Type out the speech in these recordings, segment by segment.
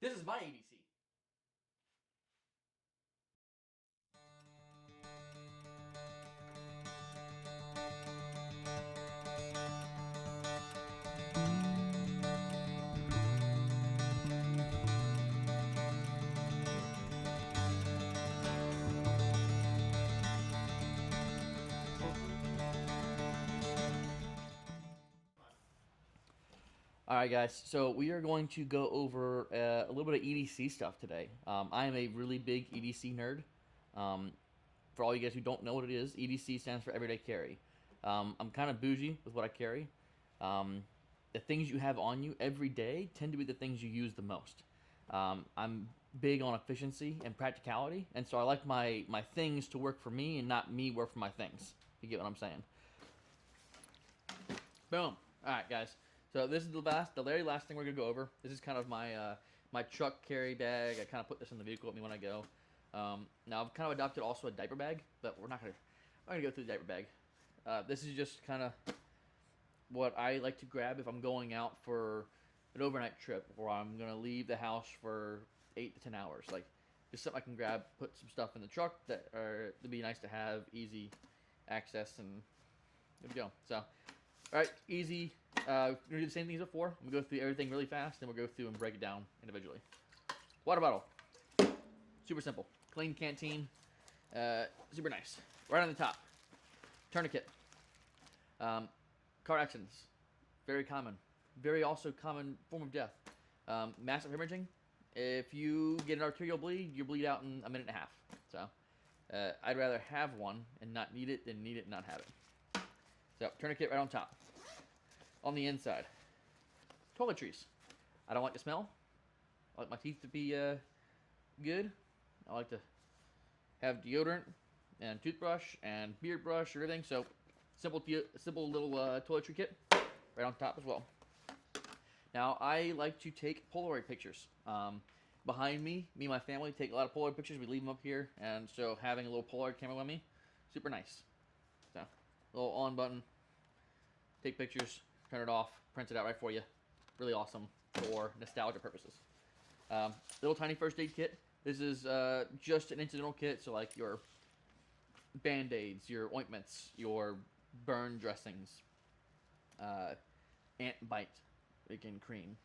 This is my EDC. Alright guys, so we are going to go over a little bit of EDC stuff today. I am a really big EDC nerd. For all you guys who don't know what it is, EDC stands for Everyday Carry. I'm kind of bougie with what I carry. The things you have on you every day tend to be the things you use the most. I'm big on efficiency and practicality, and so I like my things to work for me and not me work for my things. You get what I'm saying? Boom. Alright guys. So this is the very last thing we're gonna go over. This is kind of my my truck carry bag. I kind of put this in the vehicle with me when I go. Now I've kind of adopted also a diaper bag, but I'm not gonna go through the diaper bag. This is just kind of what I like to grab if I'm going out for an overnight trip, or I'm gonna leave the house for 8 to 10 hours. Like just something I can grab, put some stuff in the truck that would be nice to have, easy access, and good to go. So, all right, easy. We're gonna do the same things before. I'm gonna go through everything really fast, then we'll go through and break it down individually. Water bottle, super simple. Clean canteen, super nice. Right on the top, tourniquet. Car accidents, very common. Very also common form of death. Massive hemorrhaging. If you get an arterial bleed, you bleed out in a minute and a half. So, I'd rather have one and not need it than need it and not have it. So, tourniquet right on top. On the inside, toiletries. I don't like the smell. I like my teeth to be good. I like to have deodorant and toothbrush and beard brush or everything. So, simple little toiletry kit right on top as well. Now, I like to take Polaroid pictures. Behind me and my family take a lot of Polaroid pictures. We leave them up here, and so having a little Polaroid camera with me, super nice. So, little on button, take pictures, turn it off, print it out right for you. Really awesome for nostalgia purposes. Little tiny first aid kit. This is just an incidental kit, so like your Band-Aids, your ointments, your burn dressings, ant bite, freaking cream,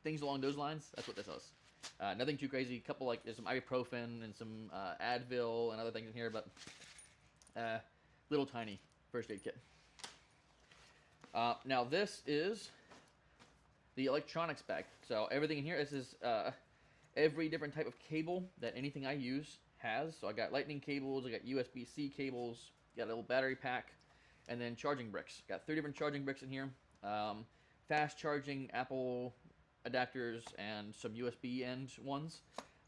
things along those lines. That's what this is. Nothing too crazy. A couple like there's some ibuprofen and some Advil and other things in here, but little tiny first aid kit. Now this is the electronics bag. So everything in here, this is every different type of cable that anything I use has. So I got lightning cables, I got USB-C cables, got a little battery pack, and then charging bricks. Got 3 different charging bricks in here. Fast charging Apple adapters and some USB end ones.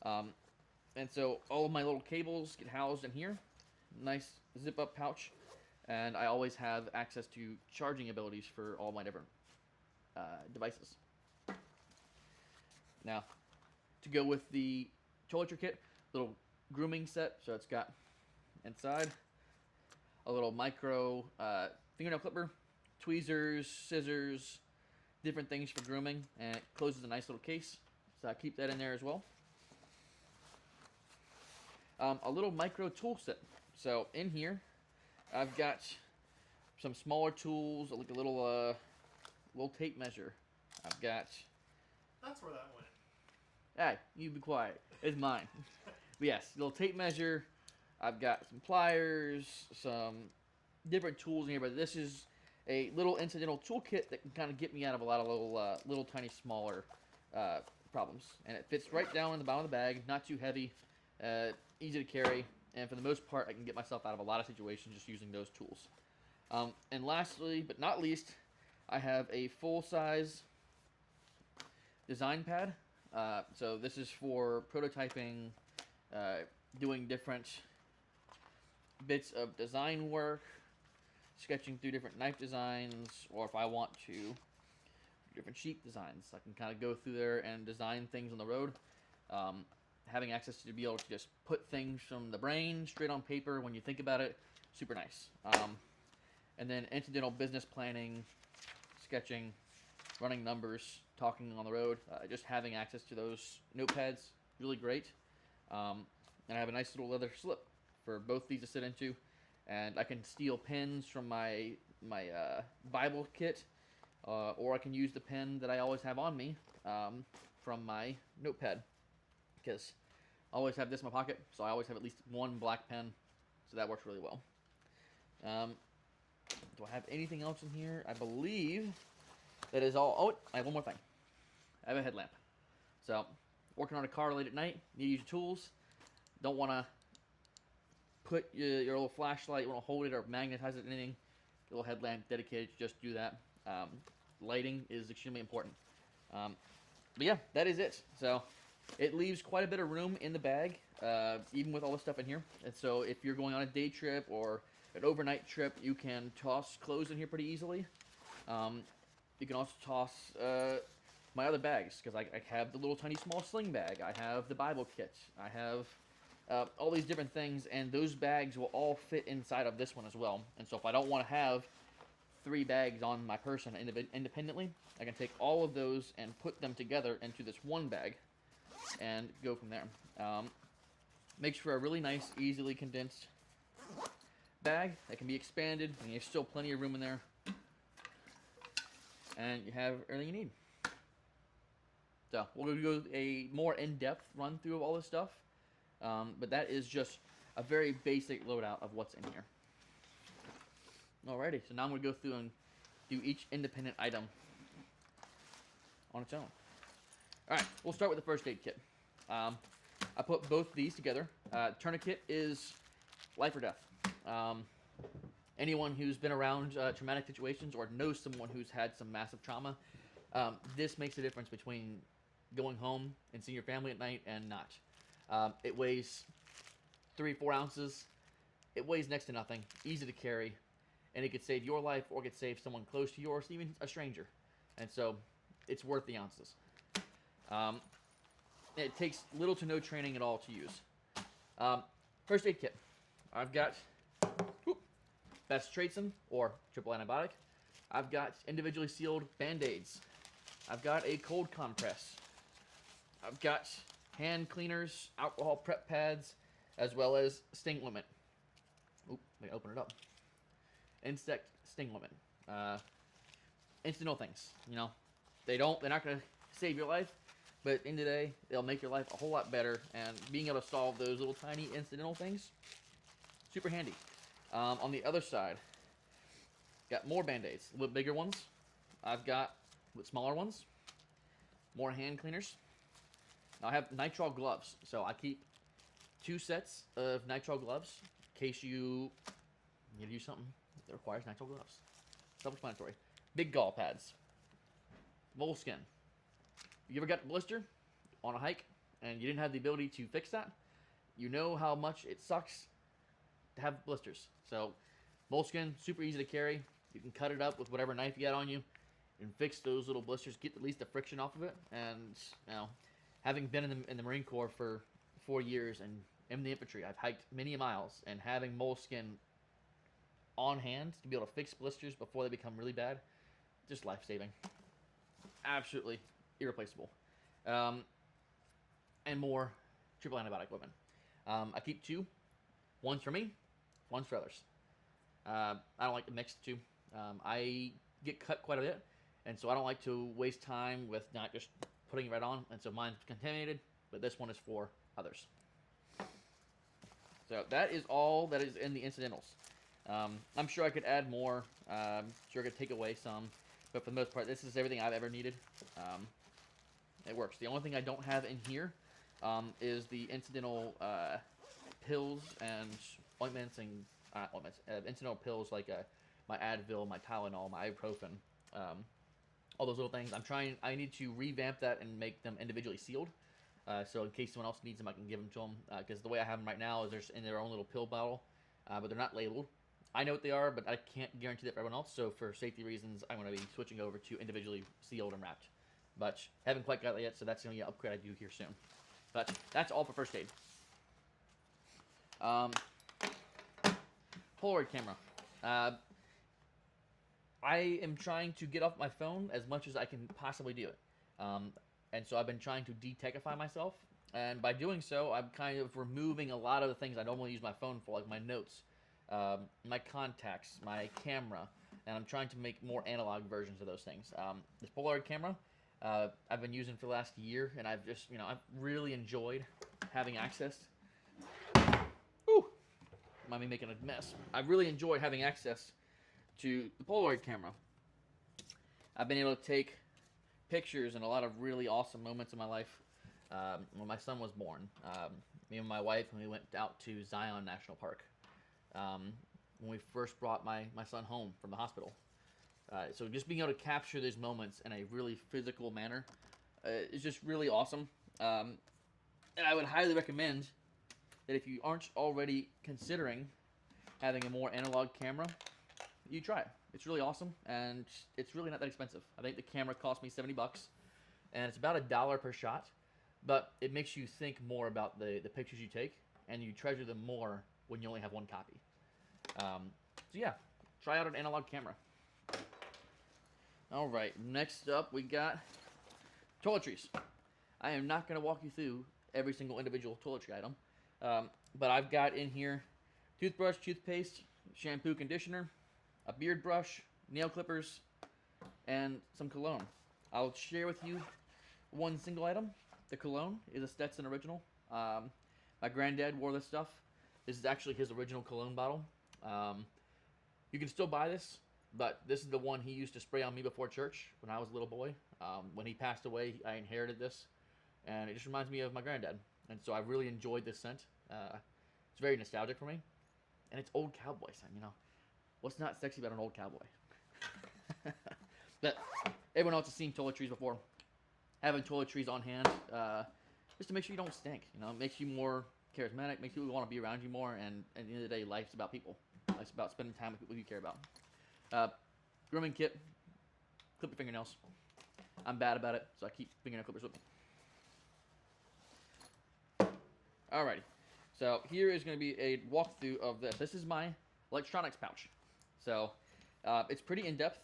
And so all of my little cables get housed in here. Nice zip up pouch. And I always have access to charging abilities for all my different devices. Now, to go with the toiletry kit, little grooming set. So it's got inside a little micro fingernail clipper, tweezers, scissors, different things for grooming, and it closes a nice little case. So I keep that in there as well. A little micro tool set. So in here, I've got some smaller tools, like a little tape measure. I've got. That's where that went. Hey, you be quiet. It's mine. But yes, little tape measure. I've got some pliers, some different tools in here, but this is a little incidental toolkit that can kind of get me out of a lot of little tiny, smaller problems. And it fits right down in the bottom of the bag, not too heavy, easy to carry, and for the most part, I can get myself out of a lot of situations just using those tools. And lastly, but not least, I have a full-size design pad. So this is for prototyping, doing different bits of design work, sketching through different knife designs, or if I want to, different sheet designs. I can kind of go through there and design things on the road. Having access to be able to just put things from the brain straight on paper when you think about it, super nice. And then incidental business planning, sketching, running numbers, talking on the road. Just having access to those notepads, really great. And I have a nice little leather slip for both these to sit into. And I can steal pens from my Bible kit, or I can use the pen that I always have on me from my notepad, because I always have this in my pocket, so I always have at least one black pen, so that works really well. Do I have anything else in here? I believe that is all. Oh, I have one more thing. I have a headlamp. So, working on a car late at night, need to use your tools. Don't want to put your little flashlight, you want to hold it or magnetize it or anything. A little headlamp dedicated to just do that. Lighting is extremely important. But yeah, that is it. So, it leaves quite a bit of room in the bag, even with all the stuff in here. And so, if you're going on a day trip or an overnight trip, you can toss clothes in here pretty easily. You can also toss my other bags, because I have the little tiny small sling bag. I have the Bible kit. I have all these different things, and those bags will all fit inside of this one as well. And so if I don't want to have 3 bags on my person independently, I can take all of those and put them together into this one bag and go from there. Makes for a really nice, easily condensed bag that can be expanded, and there's still plenty of room in there. And you have everything you need. So we'll go a more in-depth run through of all this stuff, but that is just a very basic loadout of what's in here. Alrighty, so now I'm going to go through and do each independent item on its own. Alright, we'll start with the first aid kit. I put both these together. Tourniquet is life or death. Anyone who's been around traumatic situations or knows someone who's had some massive trauma, this makes a difference between going home and seeing your family at night and not. It weighs 3-4 ounces. It weighs next to nothing, easy to carry, and it could save your life or it could save someone close to you or even a stranger. And so it's worth the ounces. It takes little to no training at all to use. First aid kit. I've got best Tradespeople or triple antibiotic. I've got individually sealed band-aids. I've got a cold compress. I've got hand cleaners, alcohol prep pads, as well as sting limit. Oop, let me open it up. Insect sting limit. Incidental things. You know, they're not going to save your life, but at the end of the day, they'll make your life a whole lot better. And being able to solve those little tiny incidental things, super handy. On the other side, got more band-aids, a little bigger ones. I've got smaller ones, more hand cleaners. Now I have nitrile gloves, so I keep 2 sets of nitrile gloves in case you need to use something that requires nitrile gloves. Self-explanatory. Big gall pads, moleskin. You ever got a blister on a hike and you didn't have the ability to fix that? You know how much it sucks to have blisters. So moleskin, super easy to carry. You can cut it up with whatever knife you got on you and fix those little blisters, get at least the friction off of it. And you know, having been in the Marine Corps for 4 years and in the infantry, I've hiked many miles, and having moleskin on hand to be able to fix blisters before they become really bad, just life-saving. Absolutely irreplaceable. And more triple antibiotic women. I keep 2. One's for me, one's for others. I don't like to mix the 2. I get cut quite a bit, and so I don't like to waste time with not just putting it right on, and so mine's contaminated, but this one is for others. So that is all that is in the incidentals. I'm sure I could add more. I'm sure I could take away some, but for the most part, this is everything I've ever needed. It works. The only thing I don't have in here is the incidental pills and ointments and incidental pills like my Advil, my Tylenol, my ibuprofen, all those little things. I need to revamp that and make them individually sealed. So in case someone else needs them, I can give them to them. Because the way I have them right now is they're in their own little pill bottle, but they're not labeled. I know what they are, but I can't guarantee that for everyone else. So for safety reasons, I'm going to be switching over to individually sealed and wrapped. But haven't quite got that yet, so that's going to be an upgrade I do here soon. But that's all for first aid. Polaroid camera. I am trying to get off my phone as much as I can possibly do it. And so I've been trying to detechify myself. And by doing so, I'm kind of removing a lot of the things I normally use my phone for, like my notes, my contacts, my camera, and I'm trying to make more analog versions of those things. This Polaroid camera, I've been using for the last year, and I've just, I've really enjoyed having access. Whew, mind me making a mess. I've really enjoyed having access to the Polaroid camera. I've been able to take pictures in a lot of really awesome moments in my life. When my son was born, me and my wife, when we went out to Zion National Park, when we first brought my son home from the hospital. So just being able to capture these moments in a really physical manner is just really awesome. And I would highly recommend that if you aren't already considering having a more analog camera, you try it. It's really awesome, and it's really not that expensive. I think the camera cost me $70, and it's about $1 per shot, but it makes you think more about the pictures you take, and you treasure them more when you only have one copy. So yeah, try out an analog camera. All right, next up we got toiletries. I am not going to walk you through every single individual toiletry item, but I've got in here toothbrush, toothpaste, shampoo, conditioner, a beard brush, nail clippers, and some cologne. I'll share with you one single item. The cologne is a Stetson original. My granddad wore this stuff. This is actually his original cologne bottle. You can still buy this, but this is the one he used to spray on me before church when I was a little boy. When he passed away, I inherited this, and it just reminds me of my granddad. And so I really enjoyed this scent. It's very nostalgic for me, and it's old cowboy scent, What's not sexy about an old cowboy? But everyone else has seen toiletries before. Having toiletries on hand, just to make sure you don't stink. It makes you more charismatic, makes people want to be around you more, and at the end of the day, life's about people. Life's about spending time with people you care about. Grooming kit, clip your fingernails. I'm bad about it, so I keep fingernail clippers with me. Alrighty, so here is going to be a walkthrough of this. This is my electronics pouch. So it's pretty in-depth.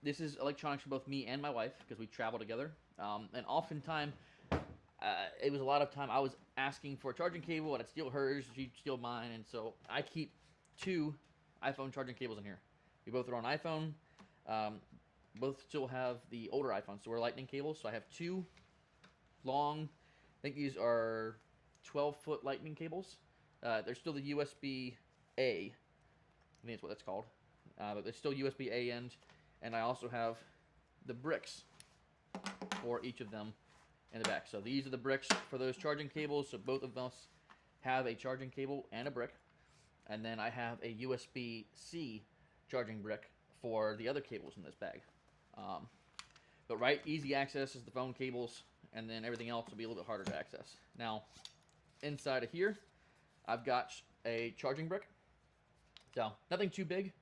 This is electronics for both me and my wife because we travel together. And oftentimes, it was a lot of time I was asking for a charging cable, and I'd steal hers, she'd steal mine, and so I keep 2 iPhone charging cables in here. We both are on iPhone. Both still have the older iPhones, so we're lightning cables. So I have 2 long, I think these are 12-foot lightning cables. They're still the USB-A. I think that's what that's called. But there's still USB-A end, and I also have the bricks for each of them in the back. So these are the bricks for those charging cables. So both of us have a charging cable and a brick. And then I have a USB-C charging brick for the other cables in this bag. But right, easy access is the phone cables, and then everything else will be a little bit harder to access. Now, inside of here, I've got a charging brick. So nothing too big,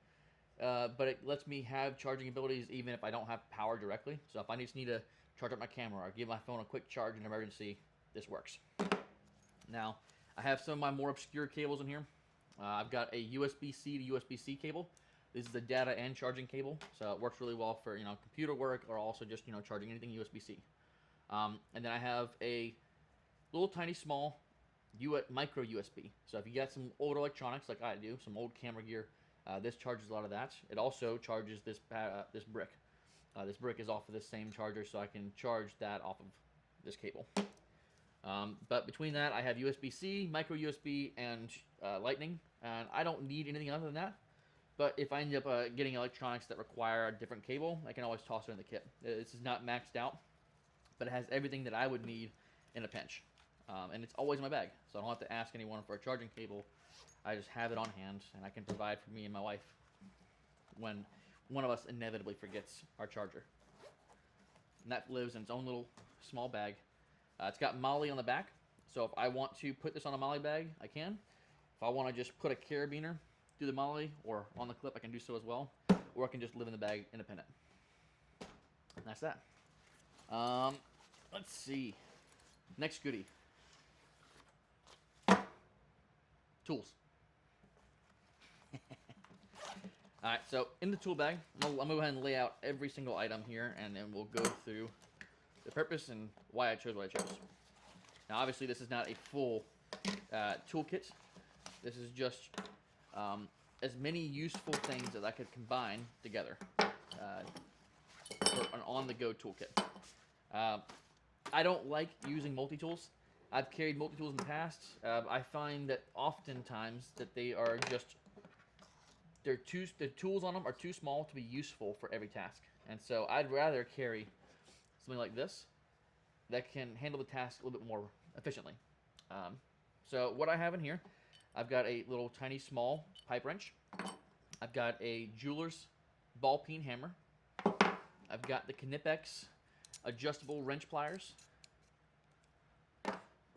but it lets me have charging abilities even if I don't have power directly. So if I just need to charge up my camera or give my phone a quick charge in an emergency, this works. Now, I have some of my more obscure cables in here. I've got a USB-C to USB-C cable. This is the data and charging cable, so it works really well for computer work or also just charging anything USB-C. And then I have a little tiny small micro USB. So if you got some old electronics like I do, some old camera gear, this charges a lot of that. It also charges this brick. This brick is off of this same charger, so I can charge that off of this cable. But between that, I have USB-C, micro USB, and Lightning, and I don't need anything other than that. But if I end up getting electronics that require a different cable, I can always toss it in the kit. This is not maxed out, but it has everything that I would need in a pinch. And it's always in my bag, so I don't have to ask anyone for a charging cable. I just have it on hand, and I can provide for me and my wife when one of us inevitably forgets our charger. And that lives in its own little small bag. It's got Molly on the back, so if I want to put this on a Molly bag, I can. If I want to just put a carabiner through the Molly or on the clip, I can do so as well. Or I can just live in the bag independent. And that's that. Let's see. Next goodie. Tools. Alright, so in the tool bag, I'm going to go ahead and lay out every single item here, and then we'll go through the purpose and why I chose what I chose. Now, obviously, this is not a full toolkit. This is just as many useful things as I could combine together for an on-the-go toolkit. I don't like using multi-tools. I've carried multi-tools in the past. I find that oftentimes that they are just, the tools on them are too small to be useful for every task. And so I'd rather carry something like this that can handle the task a little bit more efficiently. So what I have in here, I've got a little tiny small pipe wrench. I've got a jeweler's ball peen hammer. I've got the Knipex adjustable wrench pliers.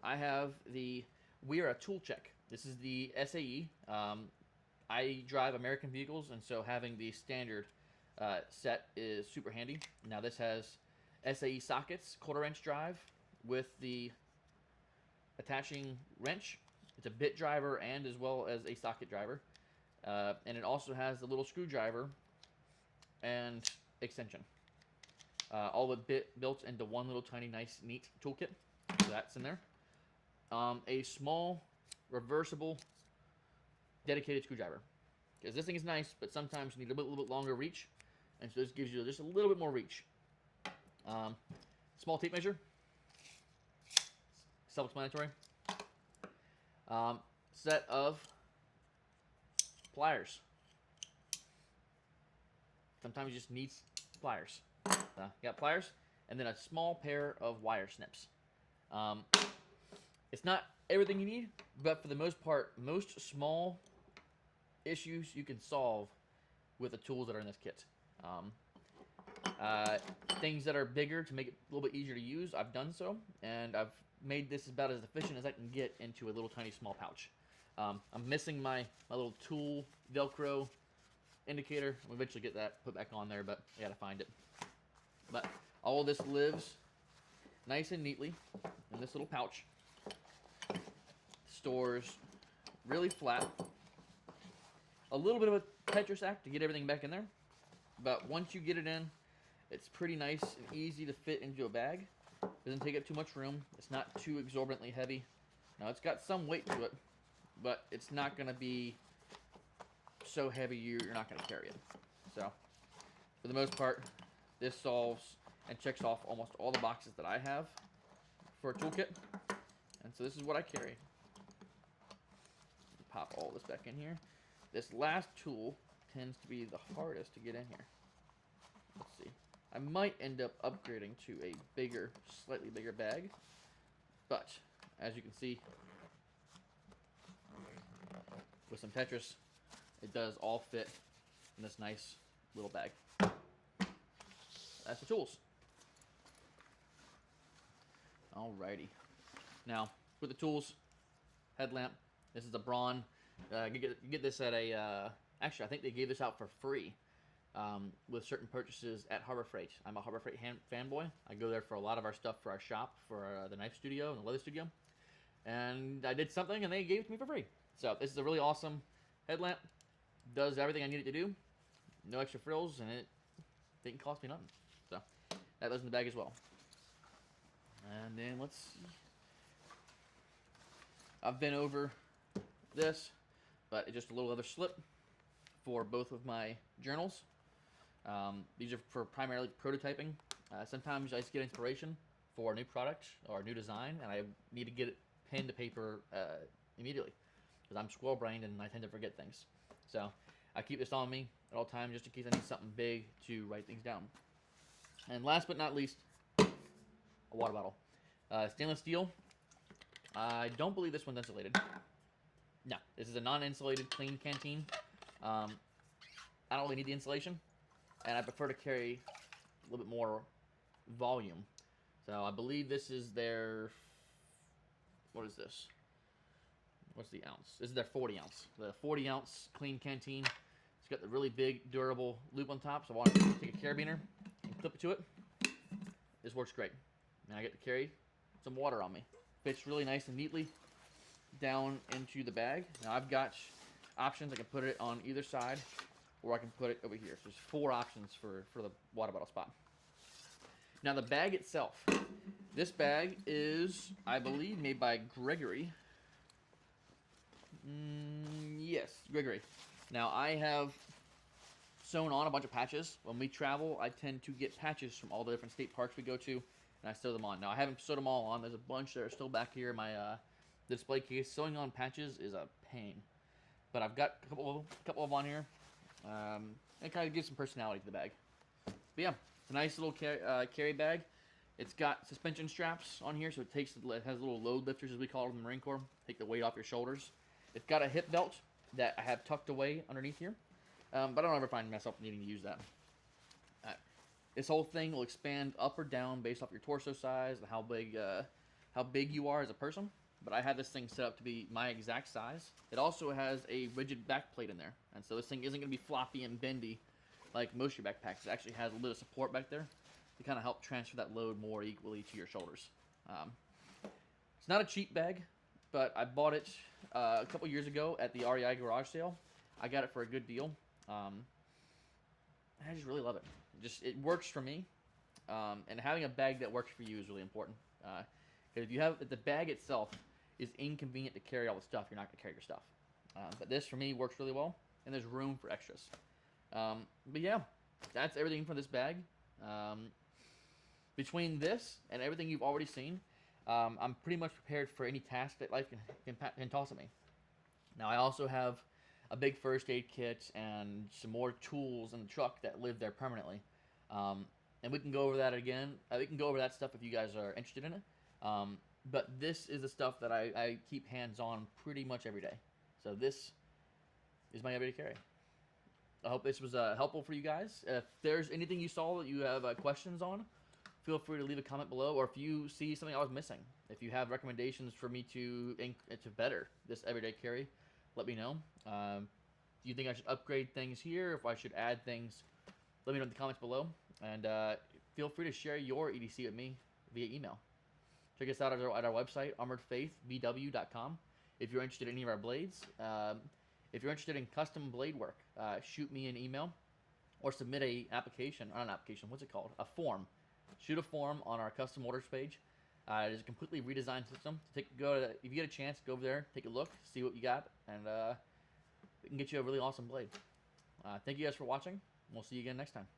I have the Weira tool check. This is the SAE. I drive American vehicles, and so having the standard set is super handy. Now this has SAE sockets, quarter inch drive with the attaching wrench. It's a bit driver and as well as a socket driver. And it also has the little screwdriver and extension. All the bit built into one little tiny nice neat toolkit. So that's in there. A small reversible dedicated screwdriver. Because this thing is nice, but sometimes you need a little bit longer reach. And so this gives you just a little bit more reach. Small tape measure. Self-explanatory. Set of pliers. Sometimes you just need pliers. Got pliers, and then a small pair of wire snips. It's not everything you need, but for the most part, most small issues you can solve with the tools that are in this kit. Things that are bigger to make it a little bit easier to use, I've done so, and I've made this about as efficient as I can get into a little tiny small pouch. I'm missing my little tool Velcro indicator. I'll eventually get that put back on there, but I gotta find it. But all of this lives nice and neatly in this little pouch. Stores really flat. A little bit of a Tetris act to get everything back in there. But once you get it in, it's pretty nice and easy to fit into a bag. Doesn't take up too much room. It's not too exorbitantly heavy. Now it's got some weight to it, but it's not going to be so heavy you're not going to carry it. So, for the most part, this solves and checks off almost all the boxes that I have for a toolkit. And so this is what I carry. Pop all this back in here. This last tool tends to be the hardest to get in here. Let's see. I might end up upgrading to a bigger, slightly bigger bag. But, as you can see, with some Tetris, it does all fit in this nice little bag. That's the tools. Alrighty. Now, with the tools, headlamp. This is a Braun. You get this at a... actually, I think they gave this out for free with certain purchases at Harbor Freight. I'm a Harbor Freight fanboy. I go there for a lot of our stuff for our shop, for the knife studio and the leather studio. And I did something, and they gave it to me for free. So this is a really awesome headlamp. Does everything I need it to do. No extra frills, and it didn't cost me nothing. So that goes in the bag as well. And then let's see. I've been over this, but it's just a little leather slip for both of my journals. These are for primarily prototyping. Sometimes I just get inspiration for a new product or a new design, and I need to get it pen to paper immediately because I'm squirrel-brained and I tend to forget things. So I keep this on me at all times just in case I need something big to write things down. And last but not least, a water bottle. Stainless steel. I don't believe this one's insulated. No, this is a non-insulated clean canteen. I don't really need the insulation, and I prefer to carry a little bit more volume. So I believe this is their, what is this? What's the ounce? This is their 40 ounce. The 40 ounce clean canteen. It's got the really big durable loop on top, so I want to take a carabiner and clip it to it. This works great. And I get to carry some water on me. Fits really nice and neatly down into the bag. Now I've got options. I can put it on either side, or I can put it over here. So there's 4 options for the water bottle spot. Now the bag itself. This bag is, I believe, made by Gregory. Yes, Gregory. Now I have sewn on a bunch of patches. When we travel, I tend to get patches from all the different state parks we go to, and I sew them on. Now I haven't sewed them all on. There's a bunch that are still back here in my display case. Sewing on patches is a pain, but I've got a couple of on here. It kind of gives some personality to the bag. But yeah, it's a nice little carry bag. It's got suspension straps on here, so it has little load lifters, as we call it in the Marine Corps. Take the weight off your shoulders. It's got a hip belt that I have tucked away underneath here, but I don't ever find myself needing to use that. This whole thing will expand up or down based off your torso size and how big you are as a person. But I have this thing set up to be my exact size. It also has a rigid back plate in there, and so this thing isn't going to be floppy and bendy like most of your backpacks. It actually has a little support back there to kind of help transfer that load more equally to your shoulders. It's not a cheap bag, but I bought it a couple years ago at the REI garage sale. I got it for a good deal. I just really love it. It works for me, and having a bag that works for you is really important. Because if the bag itself is inconvenient to carry all the stuff, you're not going to carry your stuff. But this, for me, works really well, and there's room for extras. But yeah, that's everything for this bag. Between this and everything you've already seen, I'm pretty much prepared for any task that life can toss at me. Now, I also have a big first aid kit and some more tools in the truck that live there permanently. And we can go over that again. We can go over that stuff if you guys are interested in it. But this is the stuff that I keep hands-on pretty much every day. So this is my everyday carry. I hope this was helpful for you guys. If there's anything you saw that you have questions on, feel free to leave a comment below. Or if you see something I was missing, if you have recommendations for me to better this everyday carry, let me know. Do you think I should upgrade things here? If I should add things, let me know in the comments below. And feel free to share your EDC with me via email. Check us out at our website, armoredfaithbw.com. If you're interested in any of our blades, if you're interested in custom blade work, shoot me an email or submit a form. Shoot a form on our custom orders page. It is a completely redesigned system. If you get a chance, go over there, take a look, see what you got, and we can get you a really awesome blade. Thank you guys for watching. We'll see you again next time.